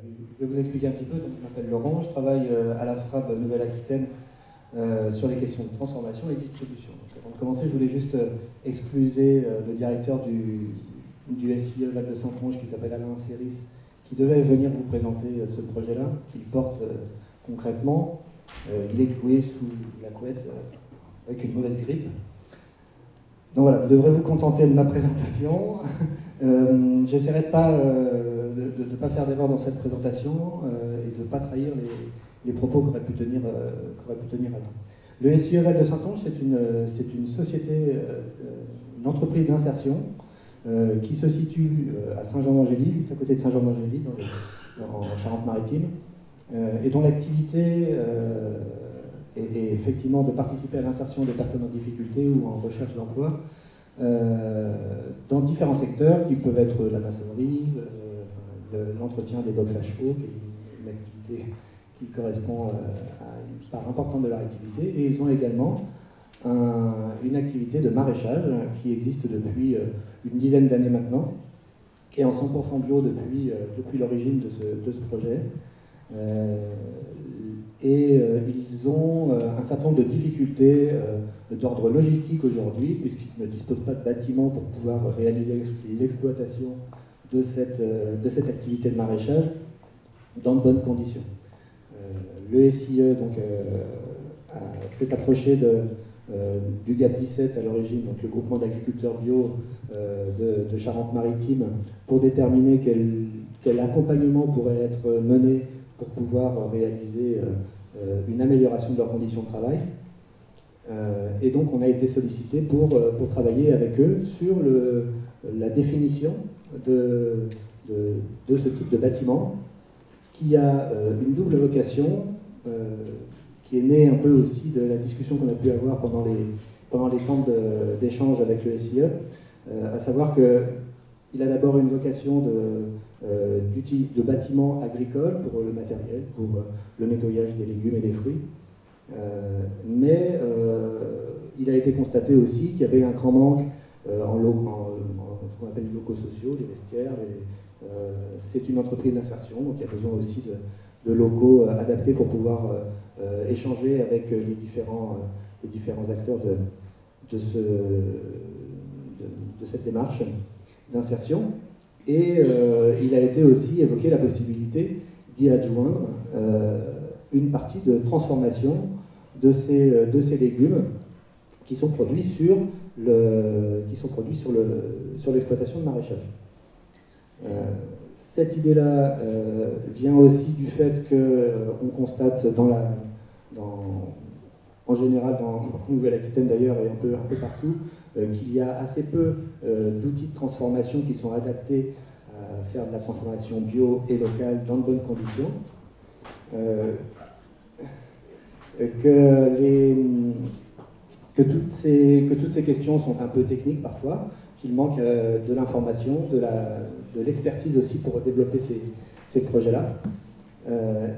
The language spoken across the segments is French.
je vais vous expliquer un petit peu. Donc, je m'appelle Laurent, je travaille à la FRAB Nouvelle-Aquitaine sur les questions de transformation et distribution. Donc, avant de commencer, je voulais juste excuser le directeur du SIE Val de Saintonge qui s'appelle Alain Séris, qui devait venir vous présenter ce projet-là, qu'il porte concrètement. Il est cloué sous la couette avec une mauvaise grippe. Donc voilà, vous devrez vous contenter de ma présentation. J'essaierai de ne pas faire d'erreur dans cette présentation et de ne pas trahir les propos qu'aurait pu tenir Alain. Le SIE Val de Saintonge, c'est une société, une entreprise d'insertion qui se situe à Saint-Jean-d'Angély, juste à côté de Saint-Jean-d'Angély, en Charente-Maritime, et dont l'activité est effectivement de participer à l'insertion des personnes en difficulté ou en recherche d'emploi dans différents secteurs qui peuvent être la maçonnerie, l'entretien des box à chevaux, qui est une activité qui correspond à une part importante de leur activité, et ils ont également une activité de maraîchage qui existe depuis une dizaine d'années maintenant, qui est en 100% bio depuis l'origine de ce projet. Ils ont un certain nombre de difficultés d'ordre logistique aujourd'hui, puisqu'ils ne disposent pas de bâtiments pour pouvoir réaliser l'exploitation de cette activité de maraîchage dans de bonnes conditions. Le SIE s'est approché du GAP 17 à l'origine, donc le groupement d'agriculteurs bio de Charente-Maritime, pour déterminer quel accompagnement pourrait être mené pour pouvoir réaliser une amélioration de leurs conditions de travail. Et donc on a été sollicité pour travailler avec eux sur la définition de ce type de bâtiment qui a une double vocation, qui est née un peu aussi de la discussion qu'on a pu avoir pendant les temps d'échange avec le SIE, à savoir qu'il a d'abord une vocation de bâtiment agricole pour le matériel, pour le nettoyage des légumes et des fruits. Mais il a été constaté aussi qu'il y avait un grand manque en ce qu'on appelle les locaux sociaux, des vestiaires. C'est une entreprise d'insertion, donc il y a besoin aussi de locaux adaptés pour pouvoir échanger avec les différents acteurs de cette démarche d'insertion. Et il a été aussi évoqué la possibilité d'y adjoindre une partie de transformation de ces légumes qui sont produits sur l'exploitation de maraîchage. Cette idée-là vient aussi du fait qu'on constate en général en Nouvelle-Aquitaine d'ailleurs et un peu partout, qu'il y a assez peu d'outils de transformation qui sont adaptés à faire de la transformation bio et locale dans de bonnes conditions. Que toutes ces questions sont un peu techniques parfois, qu'il manque de l'information, de l'expertise aussi pour développer ces projets-là.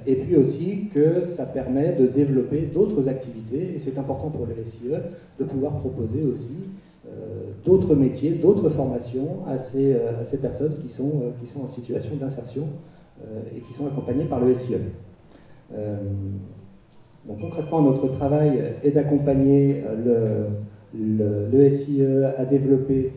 Et puis aussi que ça permet de développer d'autres activités, et c'est important pour les SIE de pouvoir proposer aussi d'autres métiers, d'autres formations à ces personnes qui sont en situation d'insertion et qui sont accompagnées par le SIE. Donc concrètement, notre travail est d'accompagner le SIE à développer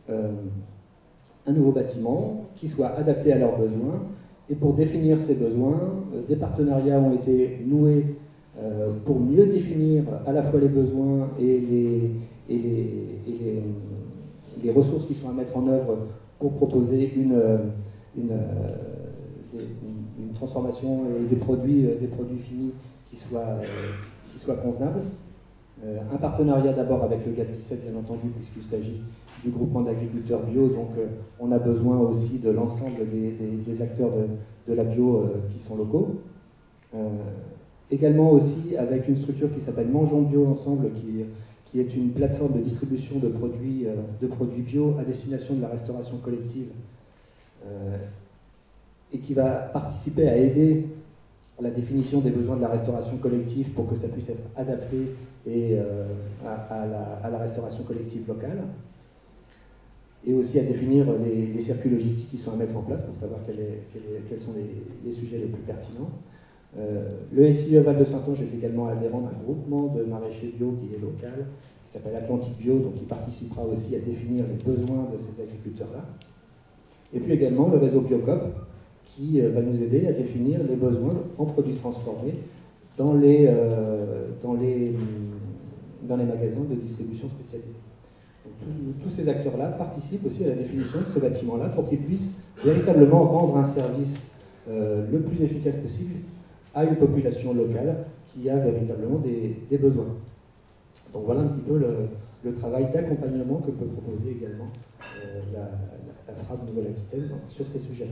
un nouveau bâtiment qui soit adapté à leurs besoins. Et pour définir ces besoins, des partenariats ont été noués pour mieux définir à la fois les besoins et les ressources qui sont à mettre en œuvre pour proposer une transformation et des produits finis qui soient convenables. Un partenariat d'abord avec le GAP 17, bien entendu, puisqu'il s'agit du groupement d'agriculteurs bio, donc on a besoin aussi de l'ensemble des acteurs de la bio qui sont locaux. Également aussi avec une structure qui s'appelle Mangeons Bio Ensemble, qui est une plateforme de distribution de produits bio à destination de la restauration collective et qui va participer à aider la définition des besoins de la restauration collective pour que ça puisse être adapté à la restauration collective locale. et aussi à définir les circuits logistiques qui sont à mettre en place pour savoir quels sont les sujets les plus pertinents. Le SIE Val de Saintonge est également adhérent d'un groupement de maraîchers bio qui est local, qui s'appelle Atlantique Bio, donc il participera aussi à définir les besoins de ces agriculteurs-là. Et puis également le réseau Biocop, qui va nous aider à définir les besoins en produits transformés dans les magasins de distribution spécialisés. Donc, tous ces acteurs-là participent aussi à la définition de ce bâtiment-là pour qu'ils puissent véritablement rendre un service le plus efficace possible à une population locale qui a véritablement des besoins. Donc voilà un petit peu le travail d'accompagnement que peut proposer également la FRAP Nouvelle-Aquitaine sur ces sujets-là.